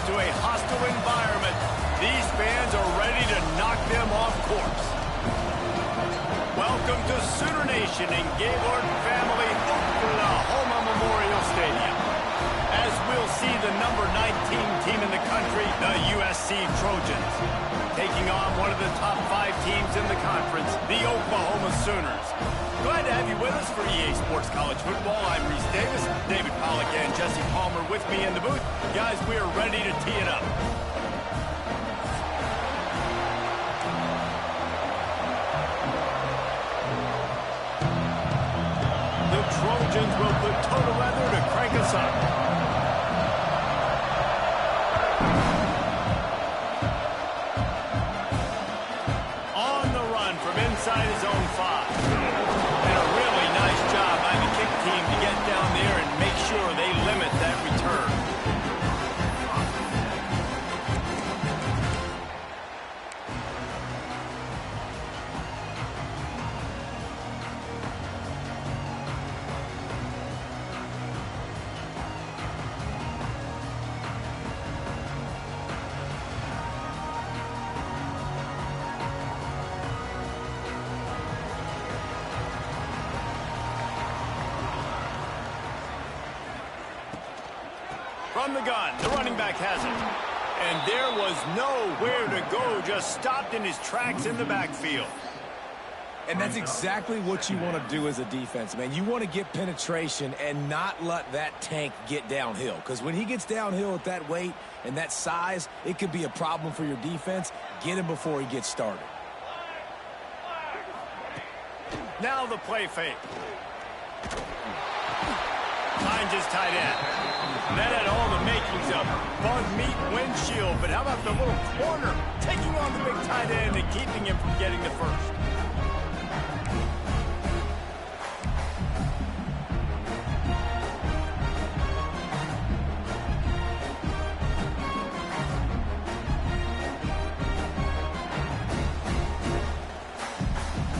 to a hostile environment. These fans are ready to knock them off course. Welcome to Sooner Nation in Gaylord Family Oklahoma Memorial Stadium. As we'll see the number 19 team in the country, the USC Trojans, taking on one of the top 5 teams in the conference, the Oklahoma Sooners. Glad to have you with us for EA Sports College Football. I'm Reese Davis, David Pollack and Jesse Palmer with me in the booth. Guys, we are ready to tee it up. The Trojans will put total weather to crank us up. Inside his own 5. And a really nice job by the kick team to get down there and make sure they limit that return. From the gun, the running back has it. And there was nowhere to go, just stopped in his tracks in the backfield. And that's exactly what you want to do as a defense, man. You want to get penetration and not let that tank get downhill. Because when he gets downhill at that weight and that size, it could be a problem for your defense. Get him before he gets started. Now the play fake. Finds his tight end. That had all the makings of bug meat windshield, but how about the little corner taking on the big tight end and keeping him from getting the first?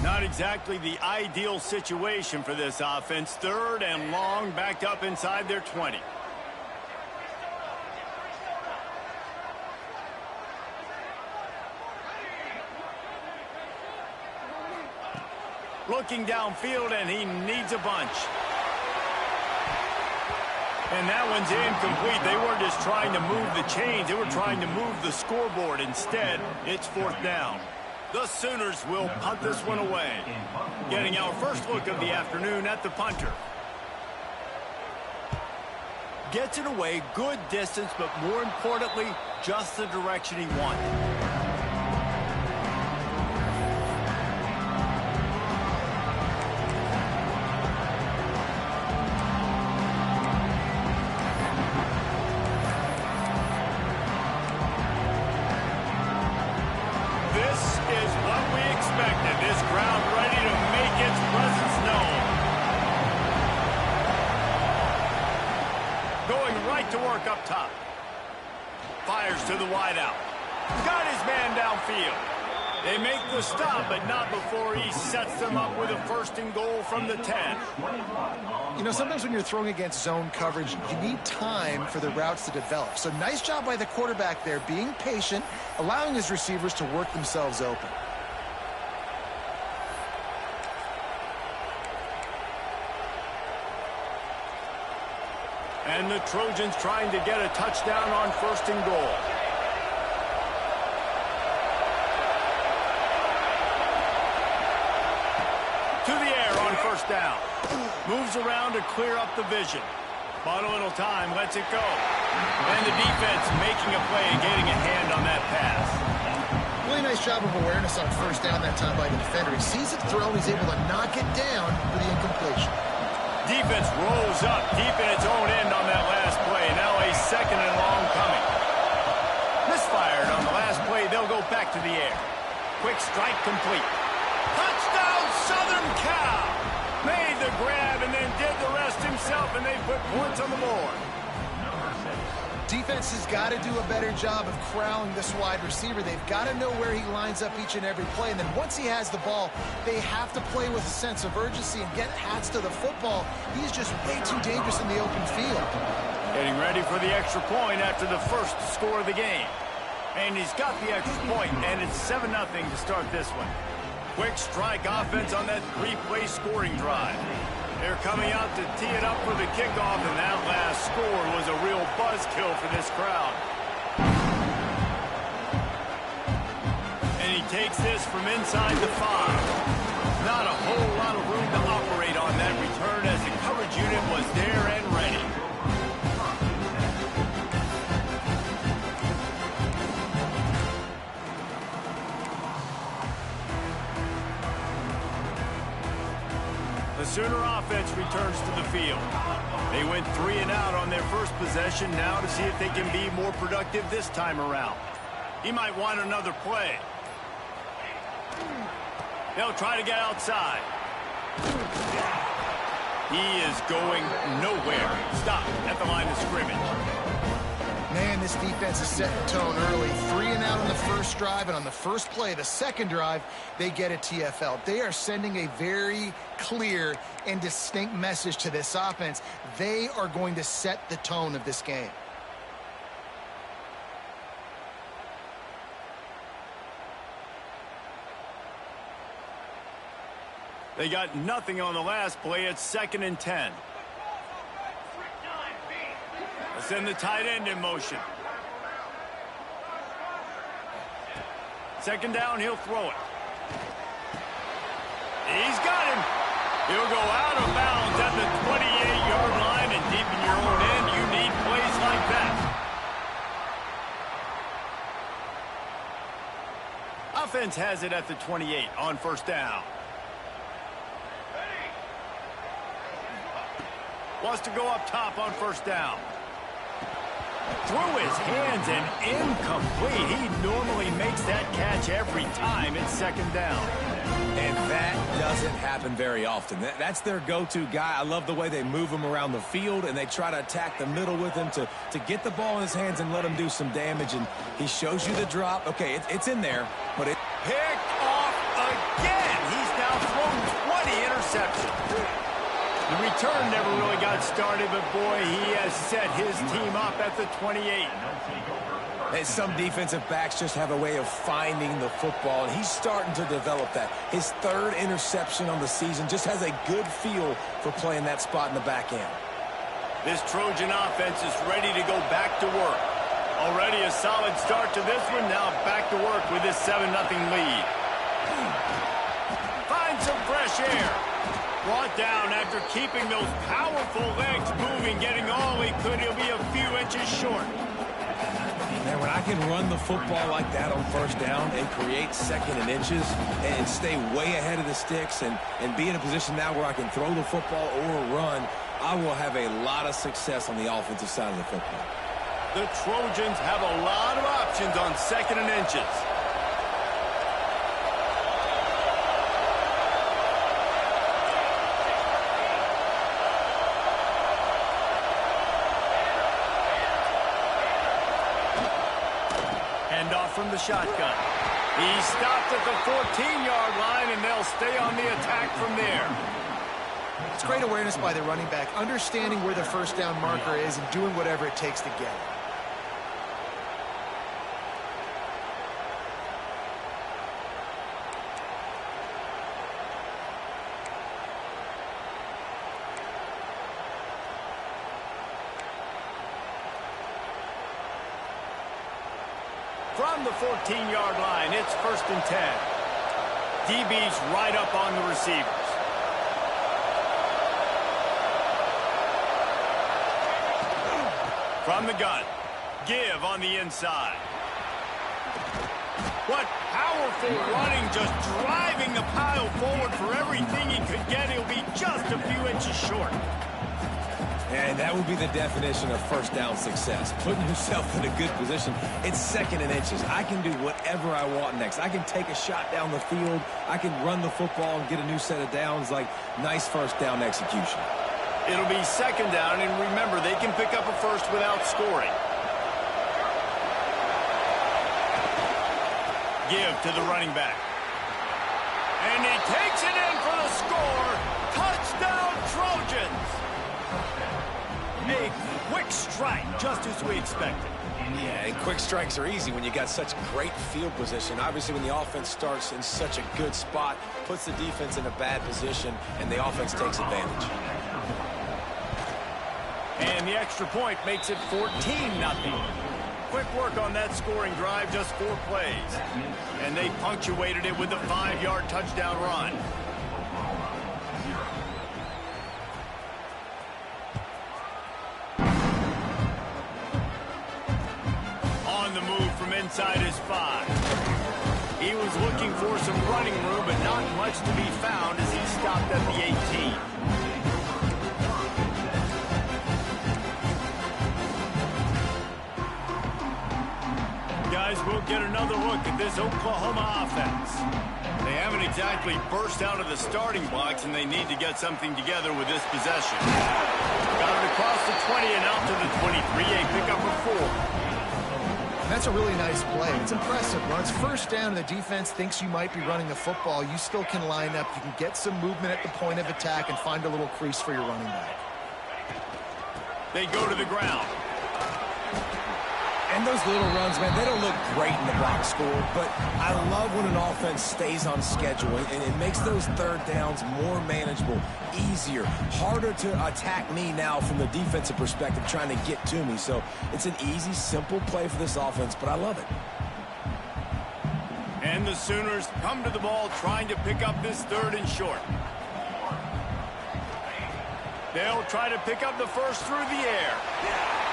Not exactly the ideal situation for this offense. 3rd and long, backed up inside their 20. Looking downfield, and he needs a bunch. And that one's incomplete. They weren't just trying to move the chains. They were trying to move the scoreboard. Instead, it's 4th down. The Sooners will punt this one away. Getting our first look of the afternoon at the punter. Gets it away, good distance, but more importantly, just the direction he wanted. To work up top. Fires to the wideout. Got his man downfield. They make the stop, but not before he sets them up with a 1st and goal from the 10. You know, sometimes when you're throwing against zone coverage, you need time for the routes to develop. So nice job by the quarterback there, being patient, allowing his receivers to work themselves open. And the Trojans trying to get a touchdown on 1st and goal. To the air on 1st down. Moves around to clear up the vision. Bought a little time, lets it go. And the defense making a play and getting a hand on that pass. Really nice job of awareness on 1st down that time by the defender. He sees it throw, he's able to knock it down for the incompletion. Defense rolls up deep in its own end on that last play. Now a 2nd and long coming. Misfired on the last play. They'll go back to the air. Quick strike complete. Touchdown, Southern Cal! Made the grab and then did the rest himself, and they put points on the board. Defense has got to do a better job of corralling this wide receiver. They've got to know where he lines up each and every play. And then once he has the ball, they have to play with a sense of urgency and get hats to the football. He's just way too dangerous in the open field. Getting ready for the extra point after the first score of the game. And he's got the extra point, and it's 7-0 to start this one. Quick strike offense on that 3-play scoring drive. They're coming out to tee it up for the kickoff, and that last score was a real buzzkill for this crowd. And he takes this from inside the 5. Not a whole lot of room to operate on that return as the coverage unit was there and ready. The Sooner offense returns to the field. They went 3 and out on their first possession, now to see if they can be more productive this time around. He might want another play. They'll try to get outside. He is going nowhere. Stop at the line of scrimmage. Man, this defense is setting the tone early. 3 and out on the first drive, and on the first play, the second drive, they get a TFL. They are sending a very clear and distinct message to this offense. They are going to set the tone of this game. They got nothing on the last play. It's 2nd and 10. Let's send the tight end in motion. 2nd down, he'll throw it. He's got him. He'll go out of bounds at the 28-yard line, and deep in your own end, you need plays like that. Offense has it at the 28 on 1st down. Wants to go up top on 1st down. Through his hands and incomplete. He normally makes that catch every time. It's 2nd down. And that doesn't happen very often. That's their go-to guy. I love the way they move him around the field, and they try to attack the middle with him to get the ball in his hands and let him do some damage. And he shows you the drop. Okay, it's in there, but it... Picked off again. He's now thrown 20 interceptions. The return never really got started, but boy, he has set his team up at the 28. And some defensive backs just have a way of finding the football, and he's starting to develop that. His 3rd interception on the season, just has a good feel for playing that spot in the back end. This Trojan offense is ready to go back to work. Already a solid start to this one, now back to work with this 7-0 lead. Find some fresh air. Brought down after keeping those powerful legs moving, getting all he could. He'll be a few inches short. Man, when I can run the football like that on 1st down and create 2nd and inches and stay way ahead of the sticks and be in a position now where I can throw the football or run, I will have a lot of success on the offensive side of the football. The Trojans have a lot of options on 2nd and inches. From the shotgun. He stopped at the 14-yard line, and they'll stay on the attack from there. It's great awareness by the running back, understanding where the 1st down marker is and doing whatever it takes to get it. From the 14-yard line, it's 1st and 10. DB's right up on the receivers. From the gun, give on the inside. What powerful running, just driving the pile forward for everything he could get. He'll be just a few inches short. And that would be the definition of 1st down success. Putting yourself in a good position. It's 2nd and inches. I can do whatever I want next. I can take a shot down the field. I can run the football and get a new set of downs. Like, nice 1st down execution. It'll be 2nd down, and remember, they can pick up a first without scoring. Give to the running back. And he takes it in for the score. Touchdown, Trojans! A quick strike, just as we expected. Yeah, and quick strikes are easy when you got such great field position. Obviously, when the offense starts in such a good spot, puts the defense in a bad position, and the offense takes advantage. And the extra point makes it 14-0. Quick work on that scoring drive, just 4 plays. And they punctuated it with a 5-yard touchdown run. On the move from inside his 5. He was looking for some running room, but not much to be found as he stopped at the 18. Guys, we'll get another look at this Oklahoma offense. They haven't exactly burst out of the starting blocks, and they need to get something together with this possession. Got it across the 20 and out to the 23. A pickup of 4. That's a really nice play. It's impressive. When it's first down and the defense thinks you might be running the football, you still can line up. You can get some movement at the point of attack and find a little crease for your running back. They go to the ground. And those little runs, man, they don't look great in the box score, but I love when an offense stays on schedule, and it makes those third downs more manageable, easier, harder to attack me now from the defensive perspective trying to get to me. So it's an easy, simple play for this offense, but I love it. And the Sooners come to the ball trying to pick up this 3rd and short. They'll try to pick up the first through the air.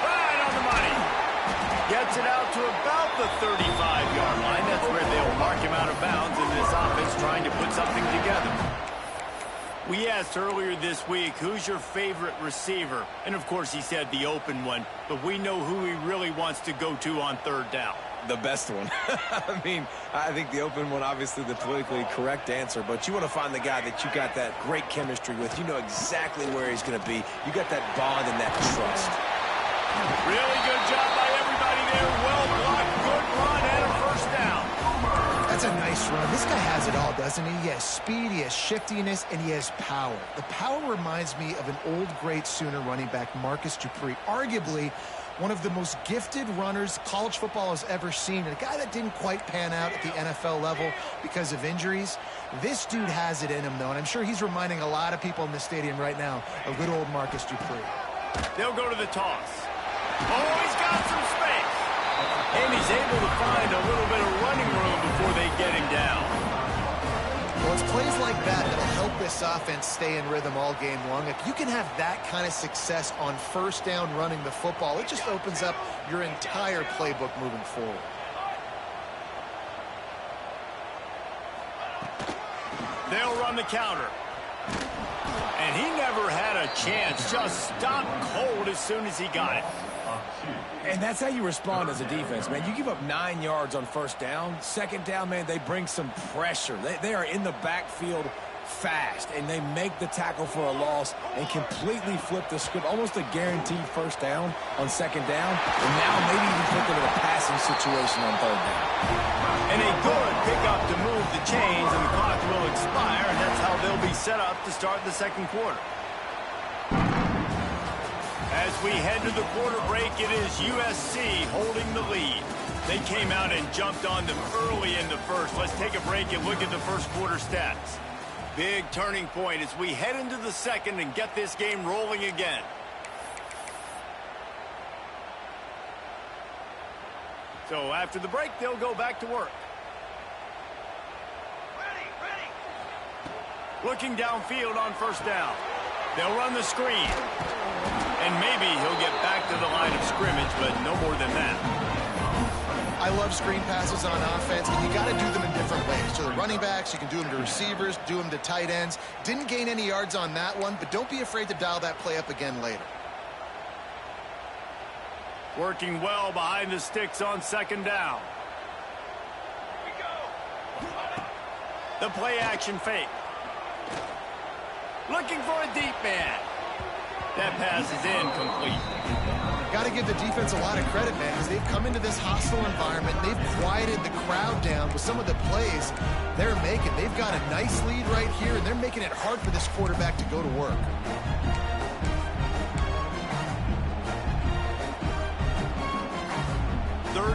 Right on the money. Gets it out to about the 35-yard line. That's where they'll mark him out of bounds in this offense trying to put something together. We asked earlier this week, who's your favorite receiver? And, of course, he said the open one. But we know who he really wants to go to on 3rd down. The best one. I mean, I think the open one, obviously the politically correct answer, but you want to find the guy that you got that great chemistry with. You know exactly where he's going to be. You got that bond and that trust. Really good job by everybody there. Well blocked, good run, and a first down. That's a nice run. This guy has it all, doesn't he? He has speed, he has shiftiness, and he has power. The power reminds me of an old, great Sooner running back, Marcus Dupree. Arguably one of the most gifted runners college football has ever seen. And a guy that didn't quite pan out at the NFL level because of injuries. This dude has it in him, though, and I'm sure he's reminding a lot of people in the stadium right now of good old Marcus Dupree. They'll go to the toss. Oh, he's got some space. And he's able to find a little bit of running room before they get him down. Well, it's plays like that that'll help this offense stay in rhythm all game long. If you can have that kind of success on 1st down running the football, it just opens up your entire playbook moving forward. They'll run the counter. And he never had a chance. Just stopped cold as soon as he got it. And that's how you respond as a defense, man. You give up 9 yards on 1st down. 2nd down, man, they bring some pressure. They are in the backfield fast, and they make the tackle for a loss and completely flip the script. Almost a guaranteed 1st down on 2nd down. And now maybe even put them in a passing situation on 3rd down. And a good pickup to move the chains, and the clock will expire, and that's how they'll be set up to start the 2nd quarter. As we head to the quarter break, it is USC holding the lead. They came out and jumped on them early in the 1st. Let's take a break and look at the 1st quarter stats. Big turning point as we head into the 2nd and get this game rolling again. So after the break, they'll go back to work. Looking downfield on 1st down. They'll run the screen. And maybe he'll get back to the line of scrimmage, but no more than that. I love screen passes on offense, and you got to do them in different ways. To the running backs, you can do them to receivers, do them to tight ends. Didn't gain any yards on that one, but don't be afraid to dial that play up again later. Working well behind the sticks on 2nd down. The play action fake. Looking for a deep man. That pass is incomplete. Got to give the defense a lot of credit, man, because they've come into this hostile environment. They've quieted the crowd down with some of the plays they're making. They've got a nice lead right here, and they're making it hard for this quarterback to go to work.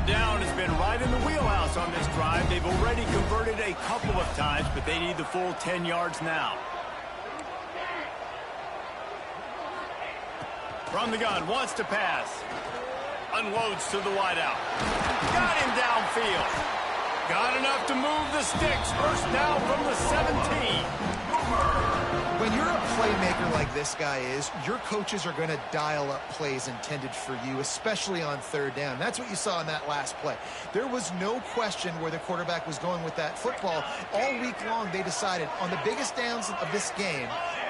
down has been right in the wheelhouse on this drive. They've already converted a couple of times, but they need the full 10 yards now. From the gun, wants to pass. Unloads to the wideout. Got him downfield. Got enough to move the sticks. First down from the 17. When you're a playmaker like this guy is, your coaches are going to dial up plays intended for you, especially on third down. That's what you saw in that last play. There was no question where the quarterback was going with that football. All week long, they decided on the biggest downs of this game,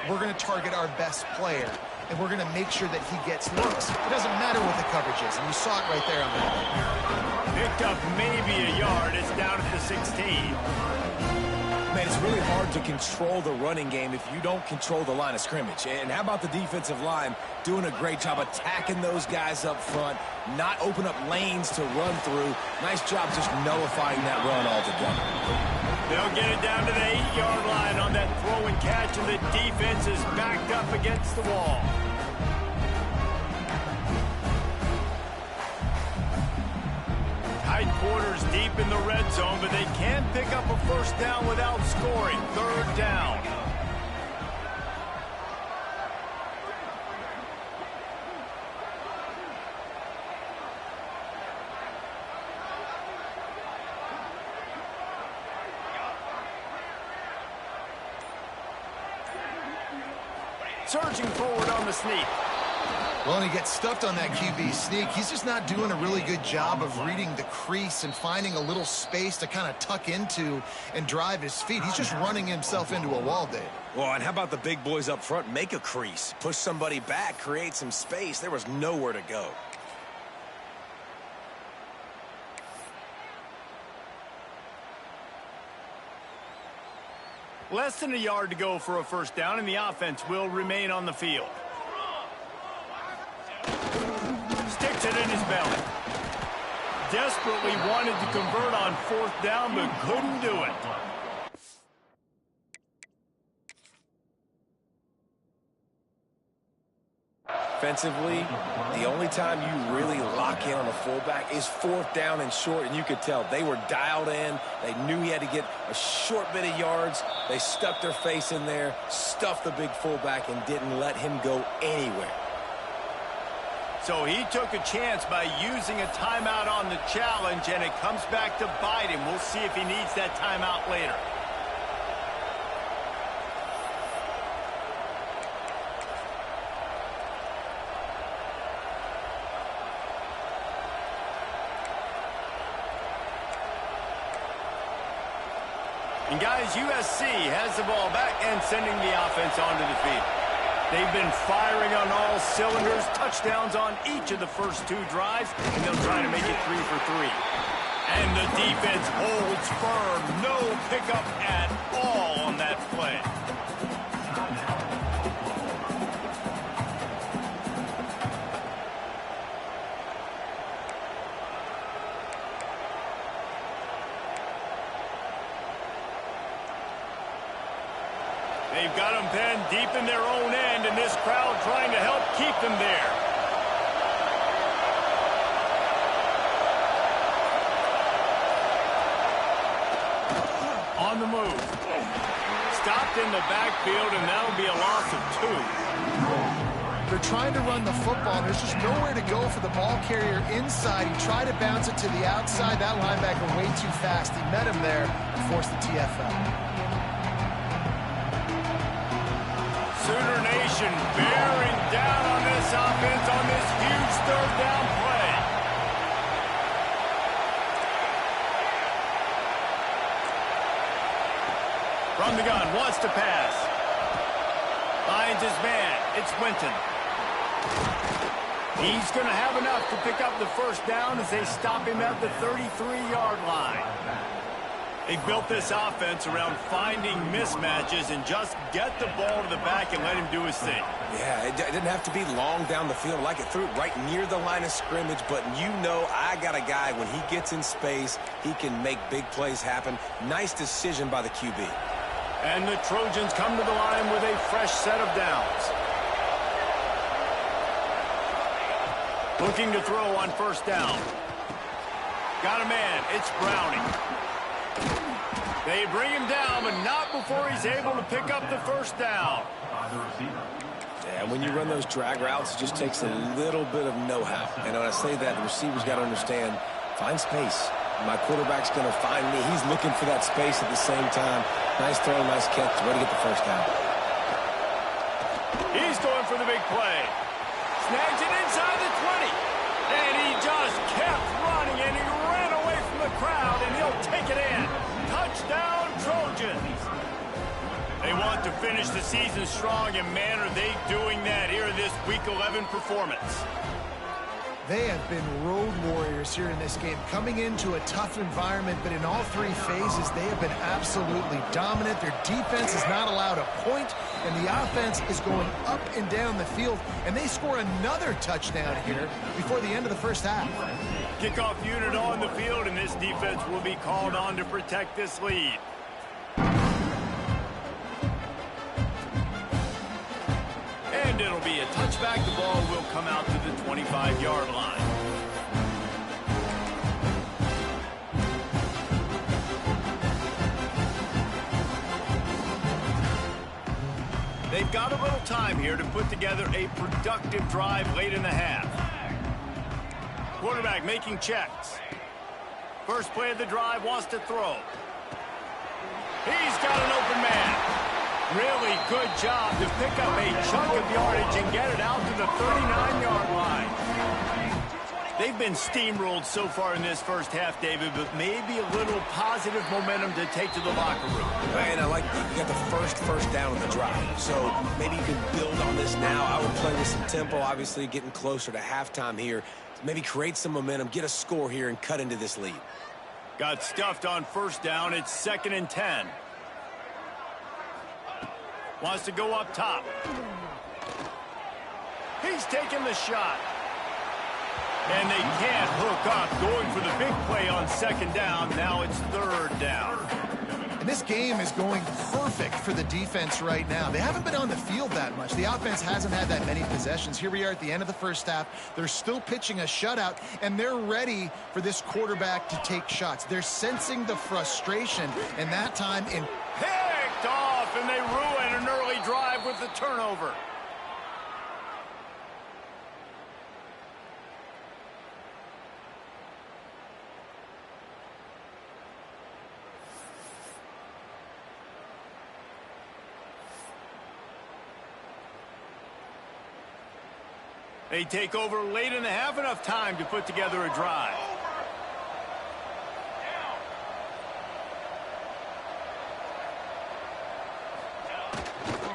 we're going to target our best player, and we're going to make sure that he gets looks. It doesn't matter what the coverage is, and you saw it right there on that play. Picked up maybe a yard. It's down at the 16. Man, it's really hard to control the running game if you don't control the line of scrimmage. And how about the defensive line doing a great job attacking those guys up front, not open up lanes to run through. Nice job just nullifying that run altogether. They'll get it down to the 8-yard line on that throw and catch, and the defense is backed up against the wall. Tight quarters deep in the red zone, but they can pick up a first down without scoring. Third down. Surging forward on the sneak. Well, and he gets stuffed on that QB sneak. He's just not doing a really good job of reading the crease and finding a little space to kind of tuck into and drive his feet. He's just running himself into a wall, Dave. Well, and how about the big boys up front? Make a crease, push somebody back, create some space. There was nowhere to go. Less than a yard to go for a first down, and the offense will remain on the field. Sticks it in his belly. Desperately wanted to convert on fourth down, but couldn't do it. Offensively, the only time you really lock in on a fullback is fourth down and short, and you could tell they were dialed in. They knew he had to get a short bit of yards. They stuck their face in there, stuffed the big fullback, and didn't let him go anywhere. So he took a chance by using a timeout on the challenge, and it comes back to bite him. We'll see if he needs that timeout later. And guys, USC has the ball back and sending the offense onto the field. They've been firing on all cylinders, touchdowns on each of the first two drives, and they'll try to make it 3 for 3. And the defense holds firm. No pickup at all on that play. They've got them pinned deep in their own end, and this crowd trying to help keep them there. On the move. Stopped in the backfield, and that'll be a loss of 2. They're trying to run the football. There's just nowhere to go for the ball carrier inside. He tried to bounce it to the outside. That linebacker way too fast. He met him there and forced the TFL. Sooner Nation bearing down on this offense on this huge third down play. From the gun, wants to pass. Finds his man. It's Winton. He's going to have enough to pick up the first down as they stop him at the 33-yard line. They built this offense around finding mismatches and just get the ball to the back and let him do his thing. Yeah, it didn't have to be long down the field. Like it threw it right near the line of scrimmage, but you know I got a guy, when he gets in space, he can make big plays happen. Nice decision by the QB. And the Trojans come to the line with a fresh set of downs. Looking to throw on first down. Got a man. It's Browning. They bring him down, but not before he's able to pick up the first down. And when you run those drag routes, it just takes a little bit of know-how. And when I say that, the receiver's got to understand, find space. My quarterback's going to find me. He's looking for that space at the same time. Nice throw, nice catch. Way to get the first down. He's going for the big play. Snags it inside the 20. And he just kept running, and he ran away from the crowd, and he'll take it in. Touchdown, Trojans. They want to finish the season strong, and man, are they doing that here in this Week 11 performance. They have been road warriors here in this game, coming into a tough environment, but in all three phases, they have been absolutely dominant. Their defense is not allowed a point, and the offense is going up and down the field, and they score another touchdown here before the end of the first half. Kickoff unit on the field, and this defense will be called on to protect this lead. And it'll be a touchback. The ball will come out to the 25-yard line. They've got a little time here to put together a productive drive late in the half. Quarterback making checks. First play of the drive, wants to throw. He's got an open man. Really good job to pick up a chunk of yardage and get it out to the 39-yard line. They've been steamrolled so far in this first half, David, but maybe a little positive momentum to take to the locker room. Man, I like you got the first down on the drive. So maybe you can build on this now. I would play with some tempo, obviously getting closer to halftime here. Maybe create some momentum, get a score here, and cut into this lead. Got stuffed on first down. It's 2nd and 10. Wants to go up top. He's taking the shot. And they can't hook up. Going for the big play on 2nd down. Now it's 3rd down. And this game is going perfect for the defense right now. They haven't been on the field that much. The offense hasn't had that many possessions. Here we are at the end of the first half. They're still pitching a shutout, and they're ready for this quarterback to take shots. They're sensing the frustration, and that time in picked off, and they ruin an early drive with the turnover. They take over late in the half, enough time to put together a drive.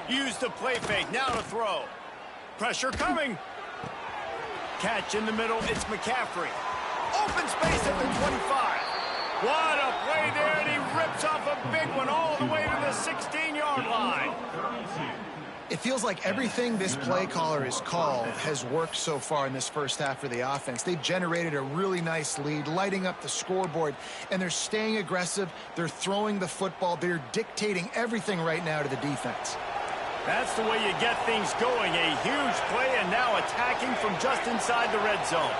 Use the play fake, now to throw. Pressure coming. Catch in the middle, it's McCaffrey. Open space at the 25. What a play there, and he rips off a big one all the way to the 16-yard line. It feels like everything this play caller has called has worked so far in this first half for the offense. They've generated a really nice lead, lighting up the scoreboard, and they're staying aggressive. They're throwing the football. They're dictating everything right now to the defense. That's the way you get things going. A huge play, and now attacking from just inside the red zone.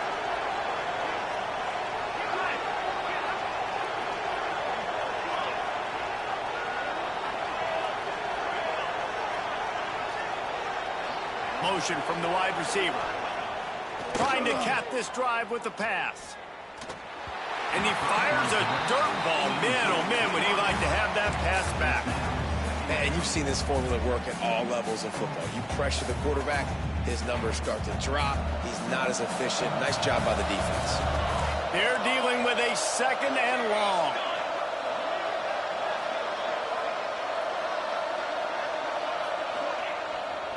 Motion from the wide receiver. Trying to cap this drive with the pass. And he fires a dirt ball. Man, oh man, would he like to have that pass back. And you've seen this formula work at all levels of football. You pressure the quarterback, his numbers start to drop. He's not as efficient. Nice job by the defense. They're dealing with a 2nd and long.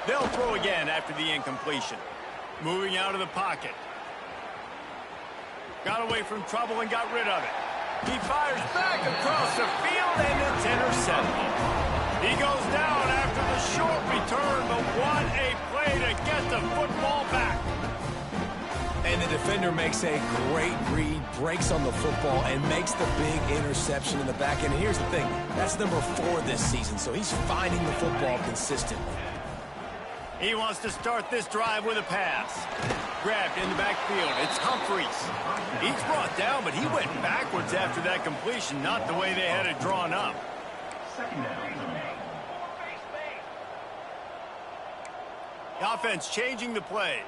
They'll throw again after the incompletion. Moving out of the pocket. Got away from trouble and got rid of it. He fires back across the field, and it's intercepted. He goes down after the short return, but what a play to get the football back. And the defender makes a great read, breaks on the football, and makes the big interception in the back end. And here's the thing, that's number 4 this season, so he's finding the football consistently. He wants to start this drive with a pass. Grabbed in the backfield. It's Humphries. He's brought down, but he went backwards after that completion, not the way they had it drawn up. The offense changing the play.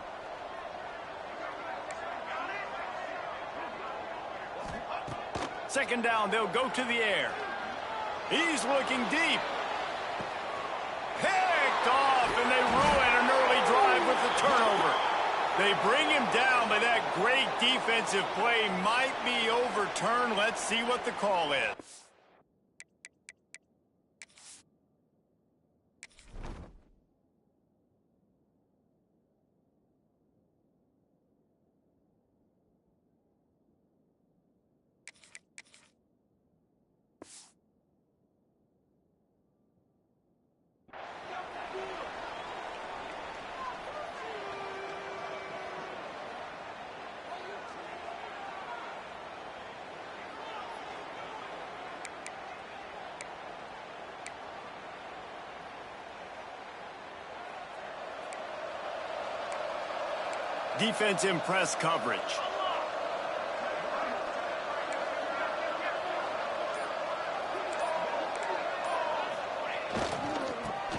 Second down, they'll go to the air. He's looking deep. Picked off, and they ruin an early drive with the turnover. They bring him down, but that great defensive play might be overturned. Let's see what the call is. Defense in press coverage.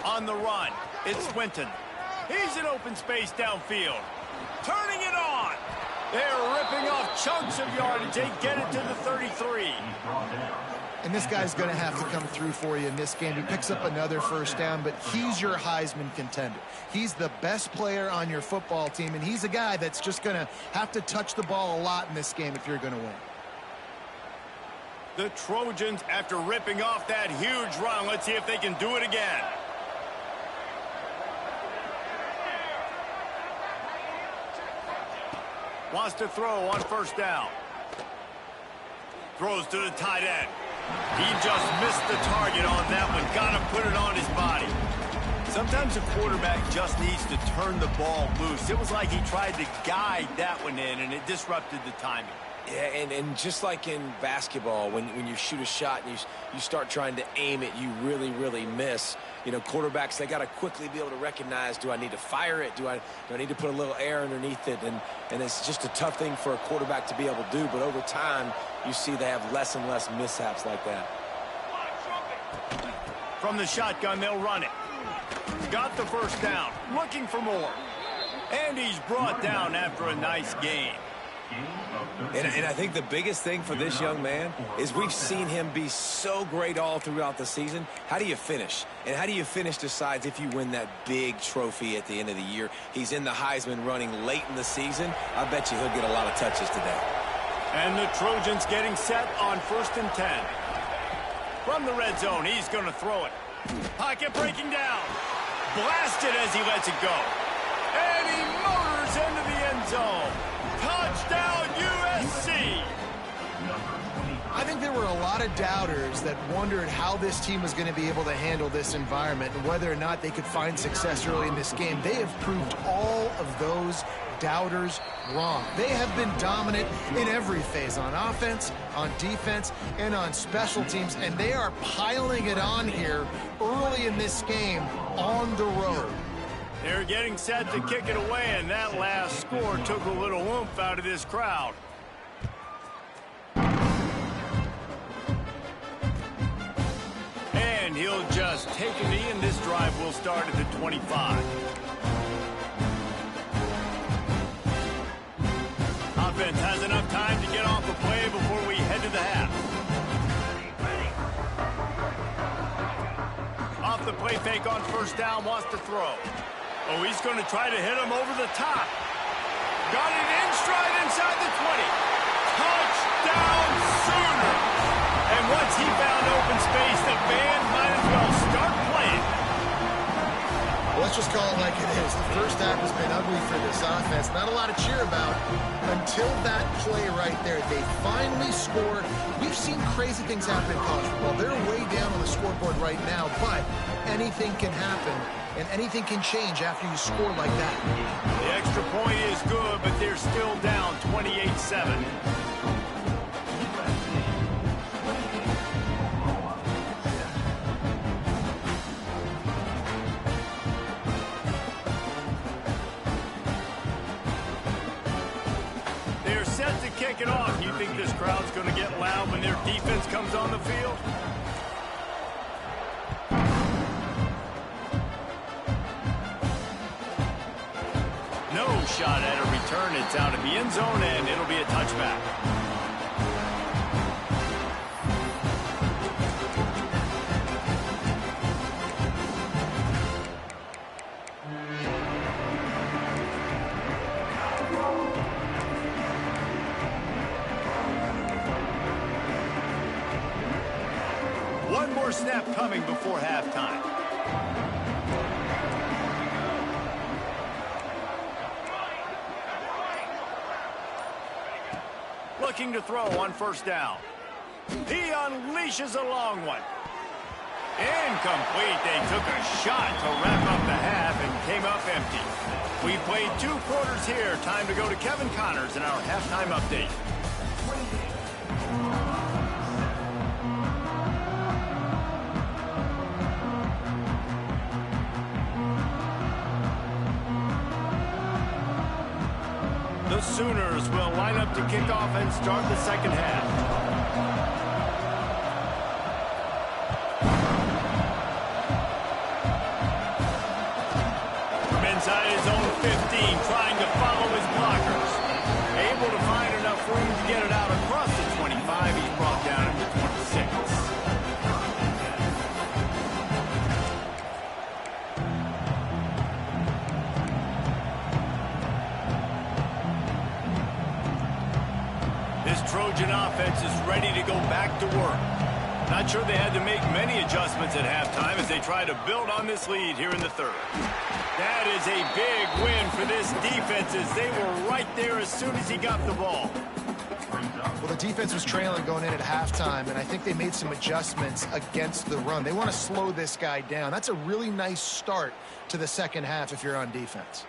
On the run, it's Swinton. He's in open space downfield. Turning it on. They're ripping off chunks of yardage. They get it to the 33. And this guy's going to have to come through for you in this game. He picks up another first down, but he's your Heisman contender. He's the best player on your football team, and he's a guy that's just going to have to touch the ball a lot in this game if you're going to win. The Trojans, after ripping off that huge run, let's see if they can do it again. Wants to throw on first down. Throws to the tight end. He just missed the target on that one. Got to put it on his body. Sometimes a quarterback just needs to turn the ball loose. It was like he tried to guide that one in, and it disrupted the timing. Yeah, and just like in basketball, when you shoot a shot and you start trying to aim it, you really, really miss. You know, quarterbacks, they got to quickly be able to recognize, do I need to fire it? Do I need to put a little air underneath it? And it's just a tough thing for a quarterback to be able to do. But over time, you see they have less and less mishaps like that. From the shotgun, they'll run it. Got the first down. Looking for more. And he's brought down after a nice gain. And I think the biggest thing for this young man is we've seen him be so great all throughout the season. How do you finish? And how do you finish decides if you win that big trophy at the end of the year. He's in the Heisman running late in the season. I bet you he'll get a lot of touches today. And the Trojans getting set on 1st and 10. From the red zone, he's going to throw it. Pocket breaking down. Blasted as he lets it go. And he motors into the end zone. Touchdown, USC! I think there were a lot of doubters that wondered how this team was going to be able to handle this environment and whether or not they could find success early in this game. They have proved all of those doubters wrong. They have been dominant in every phase, on offense, on defense, and on special teams, and they are piling it on here early in this game on the road. They're getting set to kick it away, and that last score took a little oomph out of this crowd. And he'll just take a knee, and this drive will start at the 25. Offense has enough time to get off the play before we head to the half. Off the play fake on first down, wants to throw. Oh, he's going to try to hit him over the top. Got it in stride inside the 20. Touchdown, Sooner! And once he found open space, the band might as well start playing. Well, let's just call it like it is. The first half has been ugly for this offense. Not a lot to cheer about until that play right there. They finally scored. We've seen crazy things happen in college football. They're way down on the scoreboard right now, but anything can happen. And anything can change after you score like that. The extra point is good, but they're still down 28-7. kick it off. You think this crowd's going to get loud when their defense comes on the field? No shot at a return. It's out of the end zone, and it'll be a touchback. One more snap coming before halftime. Looking to throw on first down. He unleashes a long one. Incomplete. They took a shot to wrap up the half and came up empty. We played 2 quarters here. Time to go to Kevin Connors in our halftime update. The Sooners will line up to kick off and start the second half. From inside his own 15, trying to follow his blockers. Able to find enough room to get it out across the 25. He's brought down at the 26. Trojan offense is ready to go back to work. Not sure they had to make many adjustments at halftime as they try to build on this lead here in the third. That is a big win for this defense as they were right there as soon as he got the ball. Well, the defense was trailing going in at halftime, and I think they made some adjustments against the run. They want to slow this guy down. That's a really nice start to the second half if you're on defense.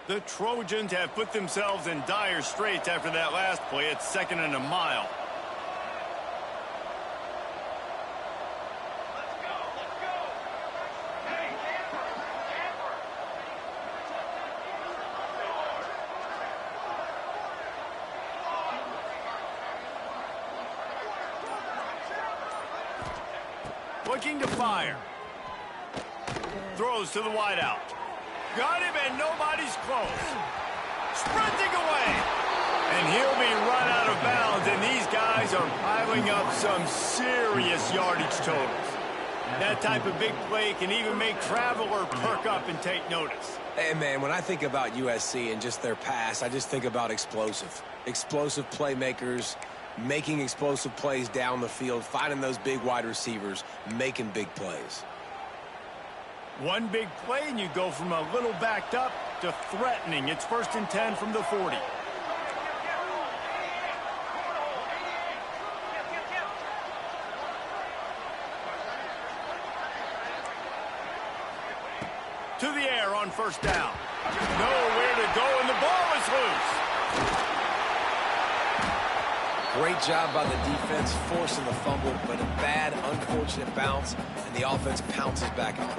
The Trojans have put themselves in dire straits after that last play. It's 2nd and a mile. Looking to fire. Throws to the wideout. Got him, and nobody's close. Sprinting away. And he'll be run out of bounds, and these guys are piling up some serious yardage totals. That type of big play can even make traveler perk up and take notice. Hey, man, when I think about USC and just their pass, I just think about explosive. Explosive playmakers, making explosive plays down the field, finding those big wide receivers, making big plays. One big play, and you go from a little backed up to threatening. It's 1st and 10 from the 40. To the air on first down. Nowhere to go, and the ball is loose. Great job by the defense forcing the fumble, but a bad, unfortunate bounce, and the offense pounces back on it.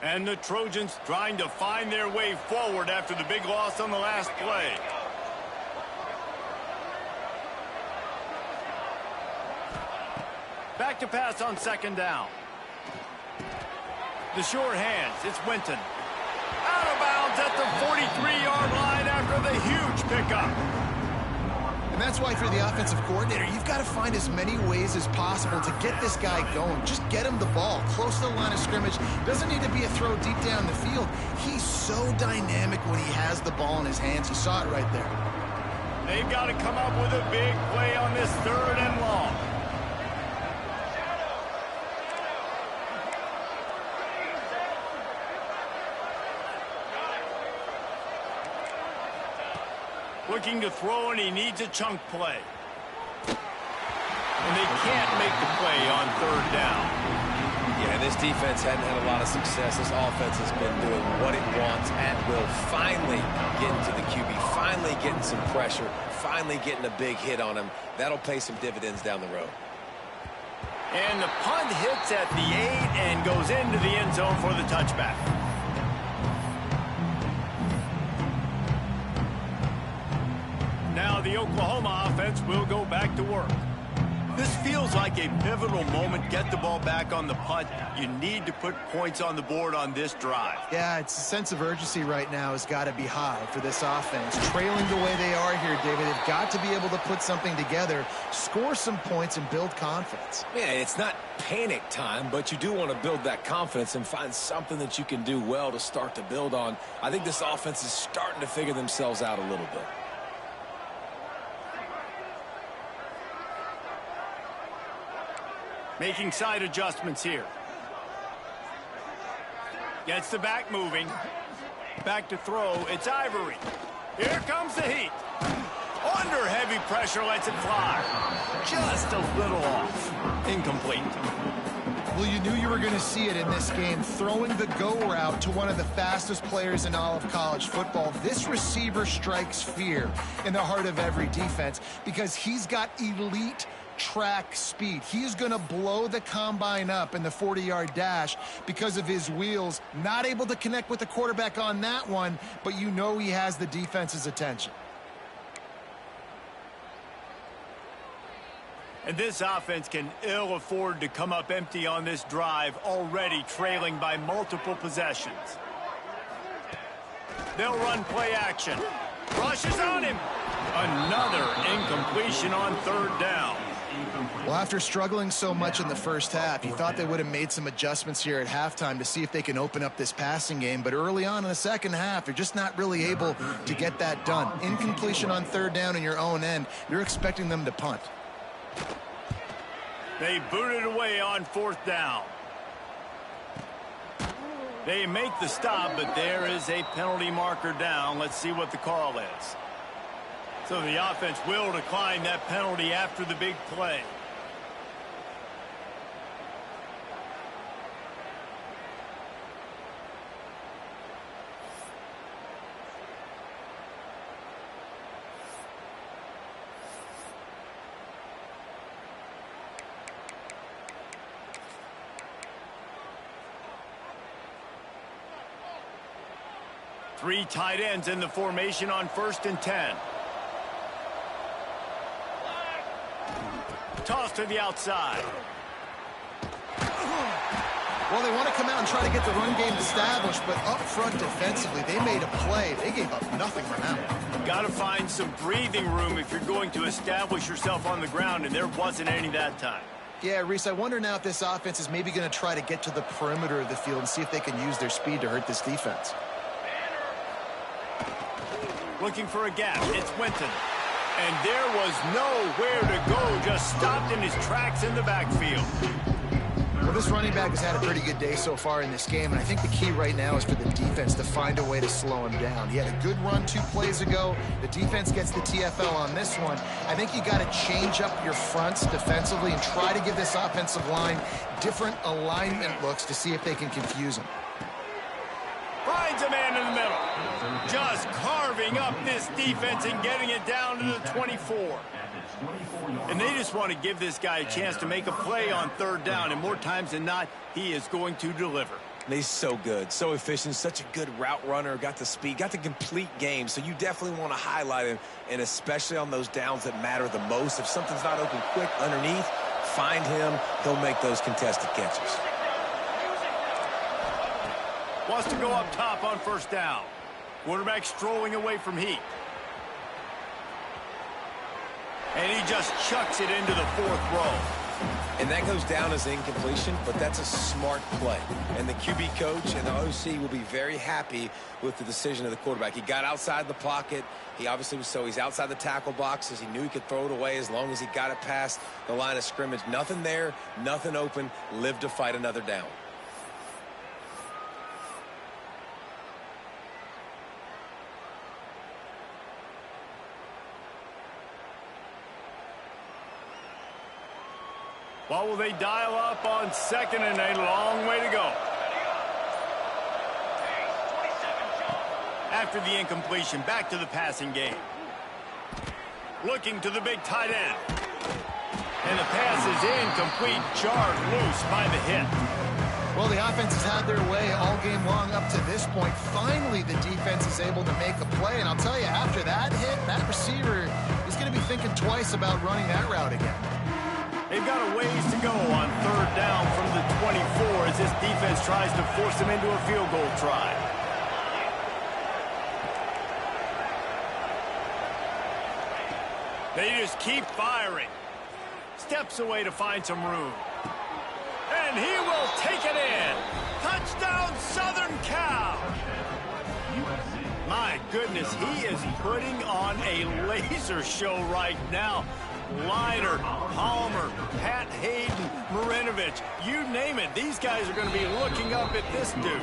And the Trojans trying to find their way forward after the big loss on the last play. Back to pass on 2nd down. The short hands, it's Winton. Out of bounds at the 43-yard line after the huge pickup. And that's why, if you're the offensive coordinator, you've got to find as many ways as possible to get this guy going. Just get him the ball close to the line of scrimmage. Doesn't need to be a throw deep down the field. He's so dynamic when he has the ball in his hands. You saw it right there. They've got to come up with a big play on this 3rd and long. Looking to throw, and he needs a chunk play. And they can't make the play on third down. Yeah, this defense hadn't had a lot of success. This offense has been doing what it wants at will. Finally getting to the QB, finally getting some pressure, finally getting a big hit on him. That'll pay some dividends down the road. And the punt hits at the 8 and goes into the end zone for the touchback. Now the Oklahoma offense will go back to work. This feels like a pivotal moment. Get the ball back on the punt. You need to put points on the board on this drive. Yeah, it's a sense of urgency right now has got to be high for this offense. Trailing the way they are here, David, they've got to be able to put something together, score some points, and build confidence. Yeah, it's not panic time, but you do want to build that confidence and find something that you can do well to start to build on. I think this offense is starting to figure themselves out a little bit. Making side adjustments here. Gets the back moving. Back to throw. It's Ivory. Here comes the heat. Under heavy pressure, lets it fly. Just a little off. Incomplete. Well, you knew you were going to see it in this game. Throwing the go route to one of the fastest players in all of college football. This receiver strikes fear in the heart of every defense because he's got elite track speed. He's going to blow the combine up in the 40-yard dash because of his wheels. Not able to connect with the quarterback on that one, but you know he has the defense's attention. And this offense can ill afford to come up empty on this drive, already trailing by multiple possessions. They'll run play action. Rushes on him. Another incompletion on third down. Well, after struggling so much in the first half, you thought they would have made some adjustments here at halftime to see if they can open up this passing game. But early on in the second half, they're just not really able to get that done. Incompletion on third down in your own end. You're expecting them to punt. They boot it away on fourth down. They make the stop, but there is a penalty marker down. Let's see what the call is. So the offense will decline that penalty after the big play. Three tight ends in the formation on 1st and 10. Toss to the outside. Well, they want to come out and try to get the run game established, but up front defensively, they made a play. They gave up nothing from that. Got to find some breathing room if you're going to establish yourself on the ground, and there wasn't any that time. Yeah, Reese, I wonder now if this offense is maybe going to try to get to the perimeter of the field and see if they can use their speed to hurt this defense. Looking for a gap. It's Winton. And there was nowhere to go. Just stopped in his tracks in the backfield. Well, this running back has had a pretty good day so far in this game, and I think the key right now is for the defense to find a way to slow him down. He had a good run 2 plays ago. The defense gets the TFL on this one. I think you got to change up your fronts defensively and try to give this offensive line different alignment looks to see if they can confuse him. Finds a man in the middle. Just carving up this defense and getting it down to the 24. And they just want to give this guy a chance to make a play on third down, and more times than not, he is going to deliver. He's so good, so efficient, such a good route runner, got the speed, got the complete game, so you definitely want to highlight him, and especially on those downs that matter the most. If something's not open quick underneath, find him, he'll make those contested catches. Wants to go up top on first down. Quarterback strolling away from heat. And he just chucks it into the 4th row. And that goes down as incompletion, but that's a smart play. And the QB coach and the OC will be very happy with the decision of the quarterback. He got outside the pocket. He obviously was, so he's outside the tackle boxes. He knew he could throw it away as long as he got it past the line of scrimmage. Nothing there, nothing open. Live to fight another down. What will they dial up on second and a long way to go? After the incompletion, back to the passing game. Looking to the big tight end. And the pass is incomplete, jarred loose by the hit. Well, the offense has had their way all game long up to this point. Finally, the defense is able to make a play. And I'll tell you, after that hit, that receiver is going to be thinking twice about running that route again. They've got a ways to go on third down from the 24 as this defense tries to force them into a field goal try. They just keep firing. Steps away to find some room. And he will take it in. Touchdown, Southern Cal. My goodness, he is putting on a laser show right now. Liner, Palmer, Pat Hayden, Marinovich, you name it. These guys are going to be looking up at this dude.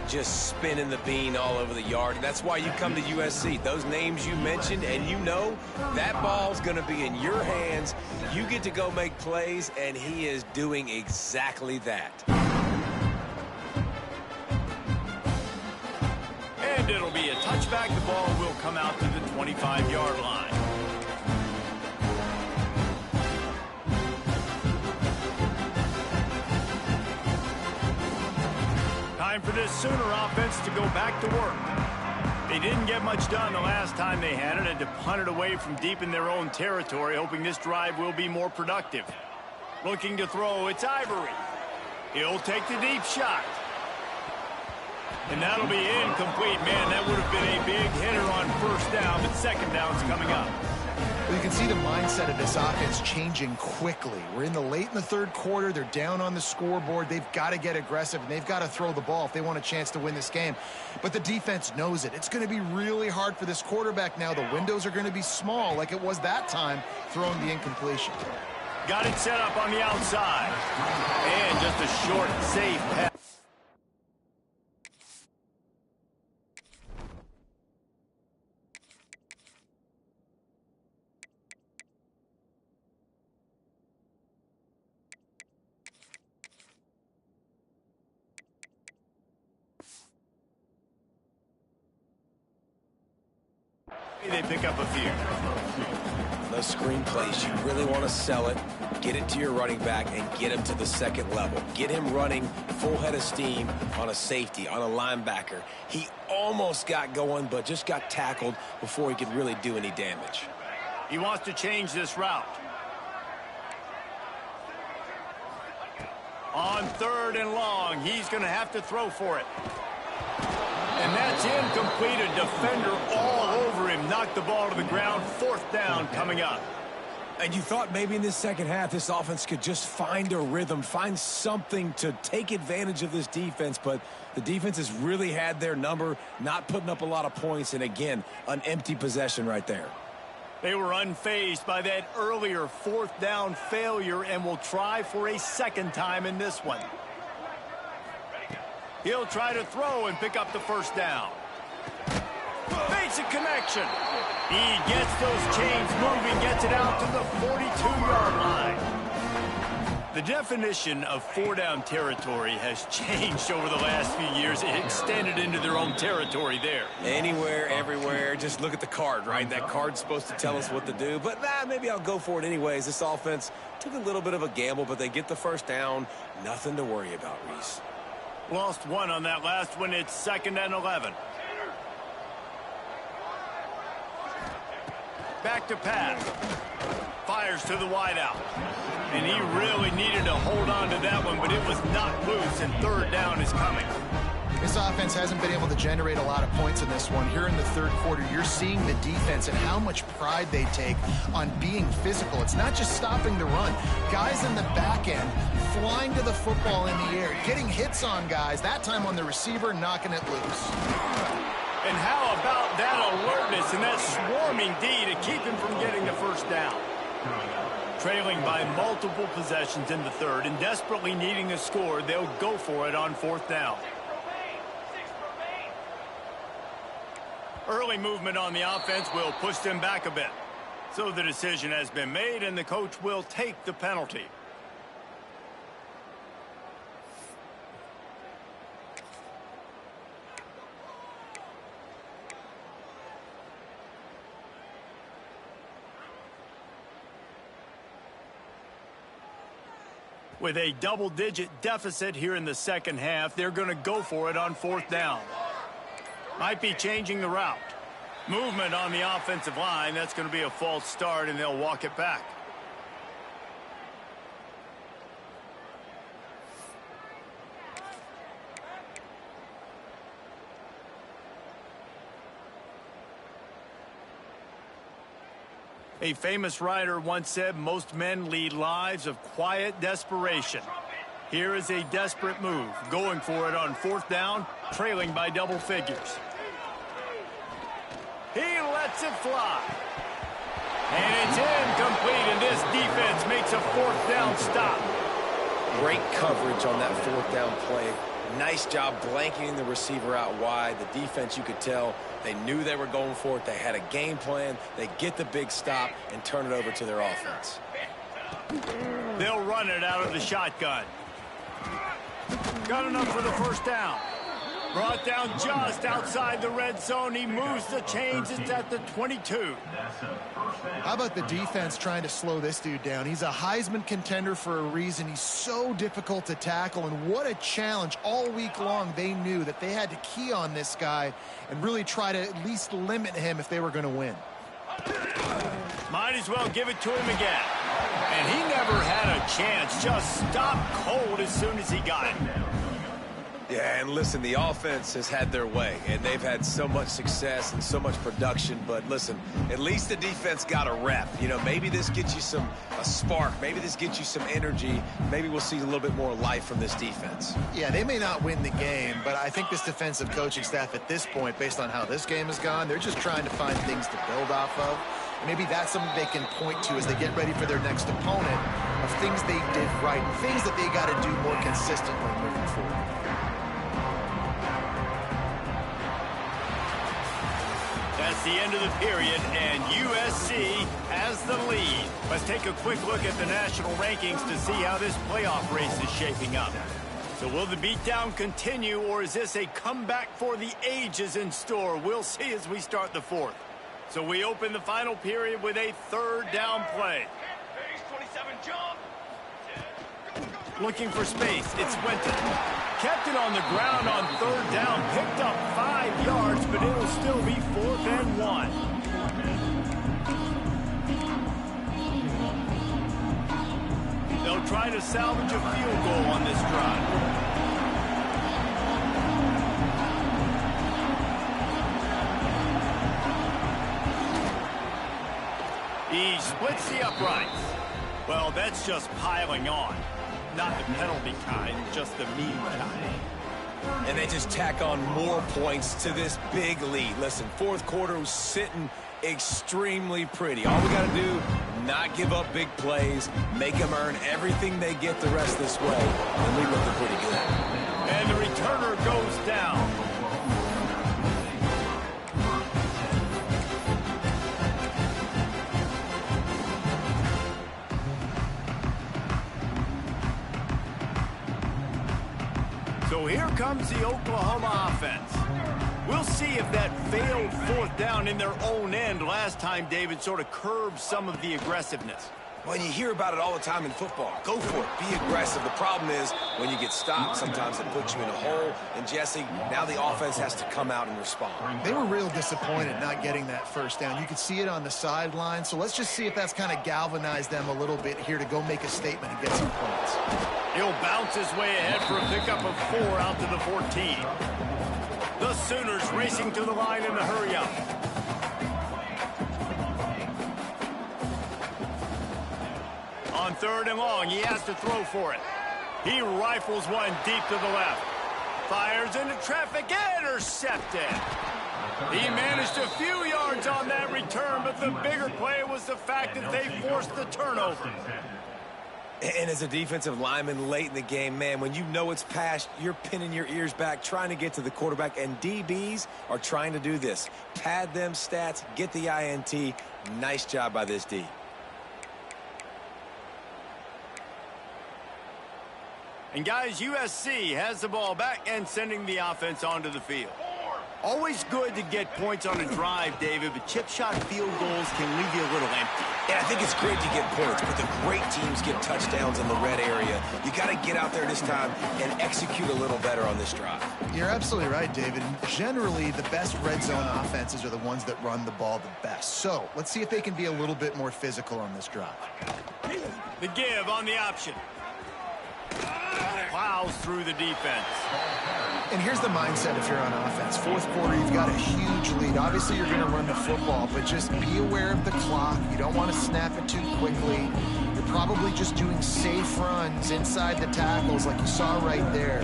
Just spinning the bean all over the yard. And that's why you come to USC. Those names you mentioned, and you know that ball's going to be in your hands. You get to go make plays, and he is doing exactly that. And it'll be a touchback. The ball will come out to the 25-yard line. Time for this Sooner offense to go back to work. They didn't get much done the last time they had it, and to punt it away from deep in their own territory, hoping this drive will be more productive. Looking to throw, it's Ivory. He'll take the deep shot. And that'll be incomplete. Man, that would have been a big hitter on first down, but second down's coming up. Well, you can see the mindset of this offense changing quickly. We're in the third quarter. They're down on the scoreboard. They've got to get aggressive, and they've got to throw the ball if they want a chance to win this game. But the defense knows it. It's going to be really hard for this quarterback now. The windows are going to be small like it was that time throwing the incompletion. Got it set up on the outside. And just a short, safe pass. They pick up a few. Those screen plays, you really want to sell it, get it to your running back, and get him to the second level. Get him running full head of steam on a safety, on a linebacker. He almost got going, but just got tackled before he could really do any damage. He wants to change this route. On third and long, he's going to have to throw for it. And that's incomplete. A defender all over him. Knocked the ball to the ground. Fourth down coming up. And you thought maybe in this second half this offense could just find a rhythm, find something to take advantage of this defense, but the defense has really had their number, not putting up a lot of points, and again, an empty possession right there. They were unfazed by that earlier fourth down failure and will try for a second time in this one. He'll try to throw and pick up the first down. Basic connection. He gets those chains moving, gets it out to the 42-yard line. The definition of four-down territory has changed over the last few years. It extended into their own territory there. Anywhere, everywhere, just look at the card, right? That card's supposed to tell us what to do, but maybe I'll go for it anyways. This offense took a little bit of a gamble, but they get the first down. Nothing to worry about, Reese. Lost one on that last one. It's 2nd and 11. Back to pass. Fires to the wideout. And he really needed to hold on to that one, but it was knocked loose, and third down is coming. This offense hasn't been able to generate a lot of points in this one. Here in the third quarter, you're seeing the defense and how much pride they take on being physical. It's not just stopping the run. Guys in the back end flying to the football in the air, getting hits on guys, that time on the receiver, knocking it loose. And how about that alertness and that swarming D to keep him from getting the first down? Trailing by multiple possessions in the third and desperately needing a score, they'll go for it on fourth down. Early movement on the offense will push them back a bit. So the decision has been made, and the coach will take the penalty. With a double-digit deficit here in the second half, they're going to go for it on fourth down. Might be changing the route. Movement on the offensive line. That's going to be a false start, and they'll walk it back. A famous writer once said, most men lead lives of quiet desperation. Here is a desperate move, going for it on fourth down, trailing by double figures. He lets it fly. And it's incomplete, and this defense makes a fourth down stop. Great coverage on that fourth down play. Nice job blanketing the receiver out wide. The defense, you could tell, they knew they were going for it. They had a game plan. They get the big stop and turn it over to their offense. They'll run it out of the shotgun. Got enough for the first down. Brought down just outside the red zone. He moves the chains. It's at the 22. How about the defense trying to slow this dude down? He's a Heisman contender for a reason. He's so difficult to tackle, and what a challenge. All week long, they knew that they had to key on this guy and really try to at least limit him if they were going to win. Might as well give it to him again. And he never had a chance. Just stopped cold as soon as he got it. Yeah, and listen, the offense has had their way, and they've had so much success and so much production. But listen, at least the defense got a rep. You know, maybe this gets you a spark. Maybe this gets you some energy. Maybe we'll see a little bit more life from this defense. Yeah, they may not win the game, but I think this defensive coaching staff at this point, based on how this game has gone, they're just trying to find things to build off of. Maybe that's something they can point to as they get ready for their next opponent, of things they did right, things that they got to do more consistently moving forward. That's the end of the period, and USC has the lead. Let's take a quick look at the national rankings to see how this playoff race is shaping up. So will the beatdown continue, or is this a comeback for the ages in store? We'll see as we start the fourth. So we open the final period with a third down play. Looking for space, it's Winton. Kept it on the ground on third down, picked up 5 yards, but it'll still be 4th and 1. They'll try to salvage a field goal on this drive. He splits the uprights. Well, that's just piling on. Not the penalty kind, just the mean kind. And they just tack on more points to this big lead. Listen, fourth quarter was sitting extremely pretty. All we got to do, not give up big plays, make them earn everything they get the rest of this way, and we look pretty good. And the returner goes down. So here comes the Oklahoma offense. We'll see if that failed fourth down in their own end last time, David, sort of curbed some of the aggressiveness. Well, you hear about it all the time in football. Go for it. Be aggressive. The problem is when you get stopped, sometimes it puts you in a hole. And, Jesse, now the offense has to come out and respond. They were real disappointed not getting that first down. You could see it on the sideline. So let's just see if that's kind of galvanized them a little bit here to go make a statement and get some points. He'll bounce his way ahead for a pickup of 4 out to the 14. The Sooners racing to the line in the hurry-up. On third and long, he has to throw for it. He rifles one deep to the left. Fires into traffic, intercepted. He managed a few yards on that return, but the bigger play was the fact that they forced the turnover. And as a defensive lineman late in the game, man, when you know it's past, you're pinning your ears back, trying to get to the quarterback, and DBs are trying to do this. Pad them stats, get the INT. Nice job by this D. And guys, USC has the ball back and sending the offense onto the field. Always good to get points on a drive, David, but chip shot field goals can leave you a little empty. And I think it's great to get points, but the great teams get touchdowns in the red area. You got to get out there this time and execute a little better on this drive. You're absolutely right, David. Generally, the best red zone offenses are the ones that run the ball the best. So let's see if they can be a little bit more physical on this drive. The give on the option. Plows through the defense. And here's the mindset if you're on offense. Fourth quarter, you've got a huge lead. Obviously, you're going to run the football, but just be aware of the clock. You don't want to snap it too quickly. You're probably just doing safe runs inside the tackles like you saw right there.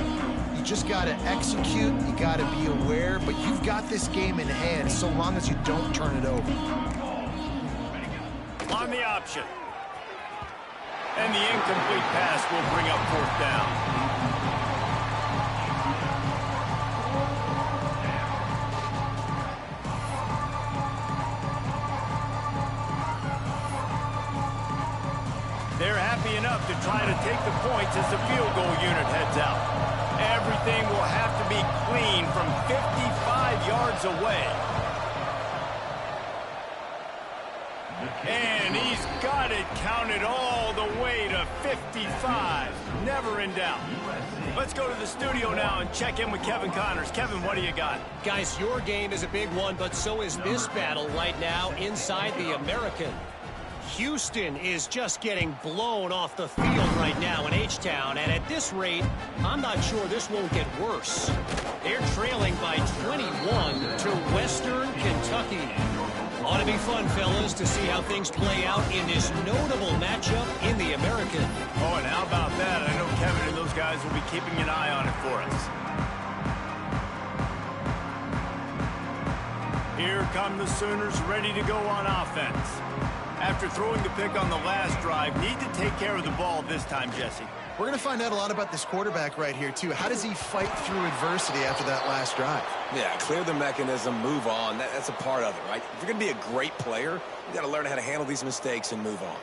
You just got to execute. You got to be aware, but you've got this game in hand so long as you don't turn it over. On the option. And the incomplete pass will bring up fourth down. They're happy enough to try to take the points as the field goal unit heads out. Everything will have to be clean from 55 yards away. And he's got it counted all the way to 55. Never in doubt. Let's go to the studio now and check in with Kevin Connors. Kevin, what do you got? Guys, your game is a big one, but so is this battle right now inside the American. Houston is just getting blown off the field right now in H-Town, and at this rate, I'm not sure this won't get worse. They're trailing by 21 to Western Kentucky. Ought to be fun, fellas, to see how things play out in this notable matchup in the American. Oh, and how about that? I know Kevin and those guys will be keeping an eye on it for us. Here come the Sooners ready to go on offense. After throwing the pick on the last drive, need to take care of the ball this time, Jesse. We're going to find out a lot about this quarterback right here, too. How does he fight through adversity after that last drive? Yeah, clear the mechanism, move on. That's a part of it, right? If you're going to be a great player, you got to learn how to handle these mistakes and move on.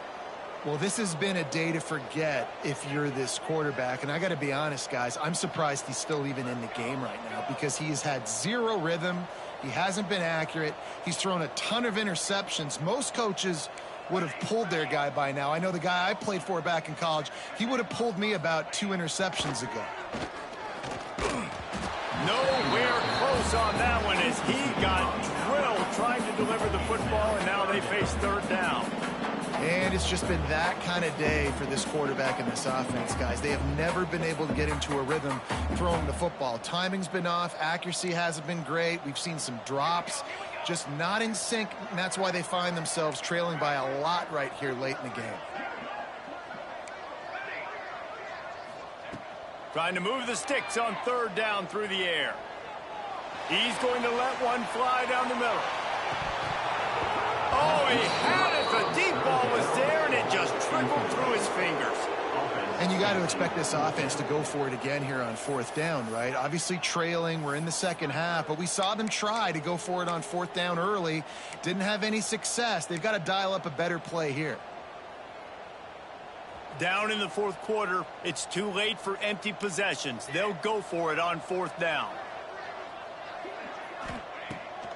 Well, this has been a day to forget if you're this quarterback. And I got to be honest, guys, I'm surprised he's still even in the game right now because he has had zero rhythm. He hasn't been accurate. He's thrown a ton of interceptions. Most coaches would have pulled their guy by now. I know the guy I played for back in college, he would have pulled me about 2 interceptions ago. Nowhere close on that one as he got drilled trying to deliver the football, and now they face third down. And it's just been that kind of day for this quarterback and this offense, guys. They have never been able to get into a rhythm throwing the football. Timing's been off. Accuracy hasn't been great. We've seen some drops. Just not in sync, and that's why they find themselves trailing by a lot right here late in the game. Trying to move the sticks on third down through the air. He's going to let one fly down the middle. Oh, he had it. The deep ball was there, and it just trickled through his fingers. And you got to expect this offense to go for it again here on fourth down, right? Obviously trailing. We're in the second half, but we saw them try to go for it on fourth down early. Didn't have any success. They've got to dial up a better play here. Down in the fourth quarter, it's too late for empty possessions. They'll go for it on fourth down.